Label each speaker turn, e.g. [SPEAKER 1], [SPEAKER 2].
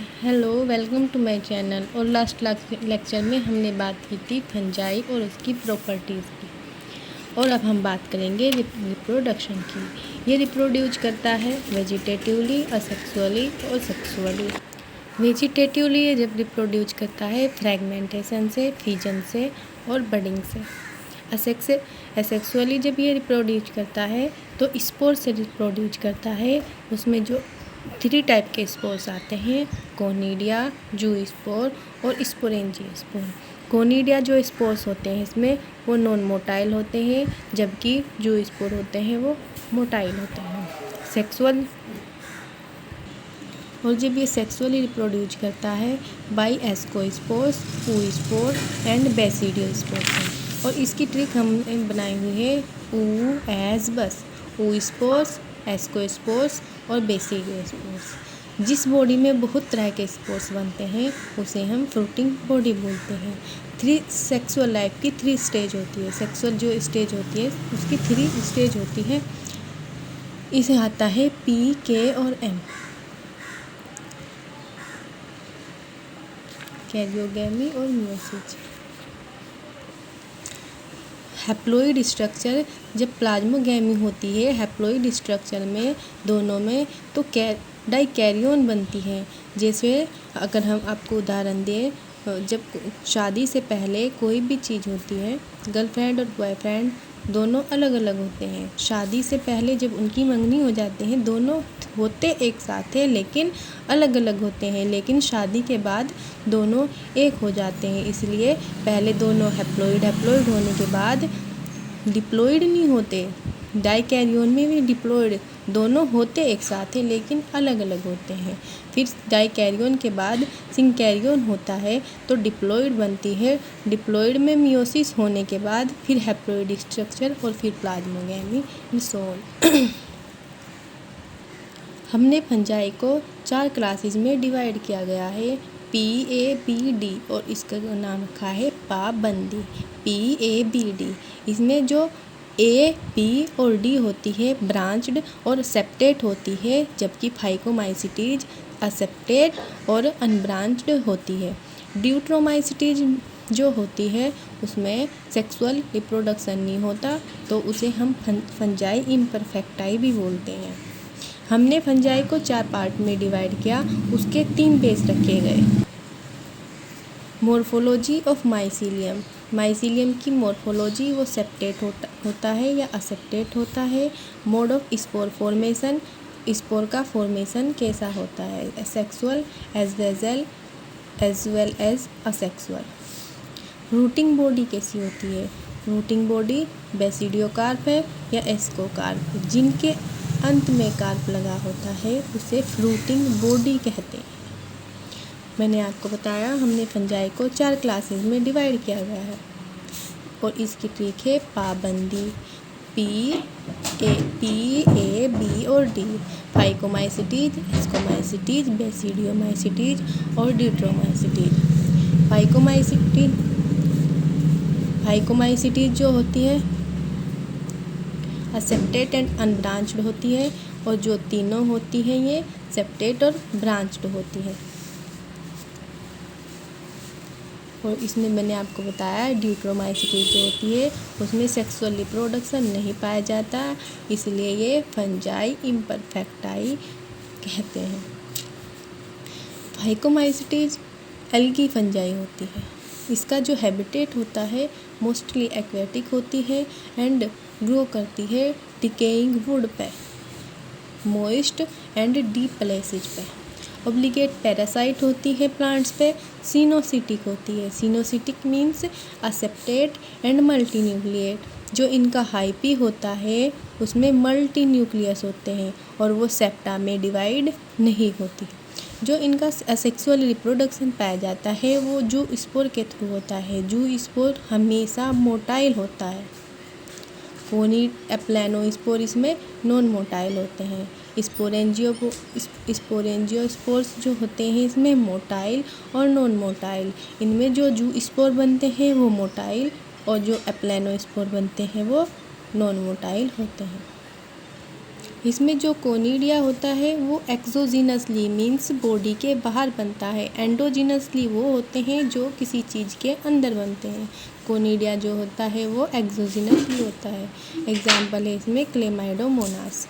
[SPEAKER 1] Hello, welcome to my channel. और last lecture में हमने बात की थी फंजाई और उसकी प्रॉपर्टीज़ की। और अब हम बात करेंगे रिप्रोडक्शन की। ये रिप्रोड्यूस करता है वेजिटेटिवली, असेक्सुअली और सेक्सुअली। वेजिटेटिवली ये जब रिप्रोड्यूस करता है फ्रैगमेंटेशन से, फिजन से और बडिंग से। असेक्सुअली जब ये रिप्रोड्यूस करता है तो स्पोर से रिप्रोड्यूस करता है। उसमें जो 3 टाइप के स्पोर्स आते हैं, कोनिडिया, जू स्पोर और स्पोरेंजियोस्पोर। कोनिडिया जो स्पोर्स होते हैं इसमें वो नॉन मोटाइल होते हैं, जबकि जू स्पोर होते हैं वो मोटाइल होते हैं। सेक्सुअल और जब ये सेक्सुअली रिप्रोड्यूस करता है बाई एस्कोस्पोर्स, ऊस्पोर एंड बेसिडियोस्पोर। और इसकी ट्रिक हमने बनाई हुई है ऊ एज बस, ऊस्पोर्स, एस्कोस्पोर्स और बेसिडियोस्पोर्स। जिस बॉडी में बहुत तरह के स्पोर्स बनते हैं उसे हम फ्रूटिंग बॉडी बोलते हैं। सेक्सुअल लाइफ की 3 स्टेज होती है। सेक्सुअल जो स्टेज होती है उसकी 3 स्टेज होती है। इसे आता है पी, के और एम। कैरियोगैमी और मियोसिस। हैप्लॉइड स्ट्रक्चर जब प्लाज्मोगैमी होती है, हैप्लॉइड स्ट्रक्चर में दोनों में तो डाइकैरियोन बनती है। जैसे अगर हम आपको उदाहरण दें, जब शादी से पहले कोई भी चीज़ होती है, गर्लफ्रेंड और बॉयफ्रेंड दोनों अलग अलग होते हैं। शादी से पहले जब उनकी मंगनी हो जाती है दोनों होते एक साथ है लेकिन अलग अलग होते हैं, लेकिन शादी के बाद दोनों एक हो जाते हैं। इसलिए पहले दोनों हैप्लॉइड होने के बाद डिप्लॉइड नहीं होते। डाइकैरियोन में भी डिप्लॉइड दोनों होते एक साथ है लेकिन अलग अलग होते हैं। फिर डाइकैरियोन के बाद सिंकैरियोन होता है तो डिप्लॉइड बनती है। डिप्लॉइड में मियोसिस होने के बाद फिर हैप्लॉइड स्ट्रक्चर और फिर प्लाज्मोगैमी एंड सो ऑन। हमने फंजाई को 4 क्लासेस में डिवाइड किया गया है, PABD, और इसका नाम रखा है पाबंदी, PABD। इसमें जो A, B और D होती है ब्रांच्ड और सेप्टेट होती है, जबकि फाइकोमाइसिटीज असेप्टेट और अनब्रांच्ड होती है। ड्यूट्रोमाइसिटीज जो होती है उसमें सेक्सुअल रिप्रोडक्शन नहीं होता तो उसे हम फंजाई इम्परफेक्टाई भी बोलते हैं। हमने फंजाई को 4 पार्ट में डिवाइड किया, उसके 3 बेस रखे गए। Morphology of mycelium. माइसीलियम की मॉर्फोलॉजी वो सेप्टेट होता है या असेप्टेट होता है। Mode of spore formation, spore का फॉर्मेशन कैसा होता है, sexual as well as asexual. Rooting body कैसी होती है, रूटिंग बॉडी बेसिडियोकार्प है या एस्कोकार्प। जिनके अंत में कार्प लगा होता है उसे फ्रूटिंग बॉडी कहते हैं। मैंने आपको बताया हमने फंजाई को 4 क्लासेस में डिवाइड किया गया है और इसकी ट्रिक है पाबंदी, A, B और D। फाइकोमाइसिटीज, एस्कोमाइसिटीज, बेसिडियोमाइसिटीज और ड्यूट्रोमाइसिटीज। फाइकोमाइसिटीज जो होती है असेप्टेट एंड अनब्रांच्ड होती है, और जो तीनों होती हैं ये सेप्टेट और ब्रांच्ड होती है। और इसमें मैंने आपको बताया ड्यूट्रोमाइसिटीज जो होती है उसमें सेक्सुअल रिप्रोडक्शन नहीं पाया जाता, इसलिए ये फंजाई इम्परफेक्टाई कहते हैं। फाइकोमाइसिटीज एल्गी फंजाई होती है। इसका जो हैबिटेट होता है मोस्टली एक्वेटिक होती है एंड ग्रो करती है डिकेइंग वुड पे, मॉइस्ट एंड डीप प्लेसेज पे। ऑब्लिगेट पैरासाइट होती है प्लांट्स पे। सिनोसिटिक होती है। सिनोसिटिक मीन्स असेप्टेट एंड मल्टी न्यूक्लिएट। जो इनका हाइपी होता है उसमें मल्टी न्यूक्लियस होते हैं और वो सेप्टा में डिवाइड नहीं होती। जो इनका असेक्सुअल रिप्रोडक्शन पाया जाता है वो जू स्पोर के थ्रू होता है। जू स्पोर हमेशा मोटाइल होता है। एप्लेनोस्पोर इसमें नॉन मोटाइल होते हैं। स्पोरेंजियोस्पोर्स जो होते हैं इसमें मोटाइल और नॉन मोटाइल। इनमें जो जू स्पोर बनते हैं वो मोटाइल और जो एप्लेनोस्पोर बनते हैं वो नॉन मोटाइल होते हैं। इसमें जो कोनिडिया होता है वो एक्सोजीनसली मीन्स बॉडी के बाहर बनता है। एंडोजीनसली वो होते हैं जो किसी चीज़ के अंदर बनते हैं। कोनिडिया जो होता है वो एक्सोजीनसली होता है। एग्जाम्पल है इसमें क्लेमाइडोमोनास।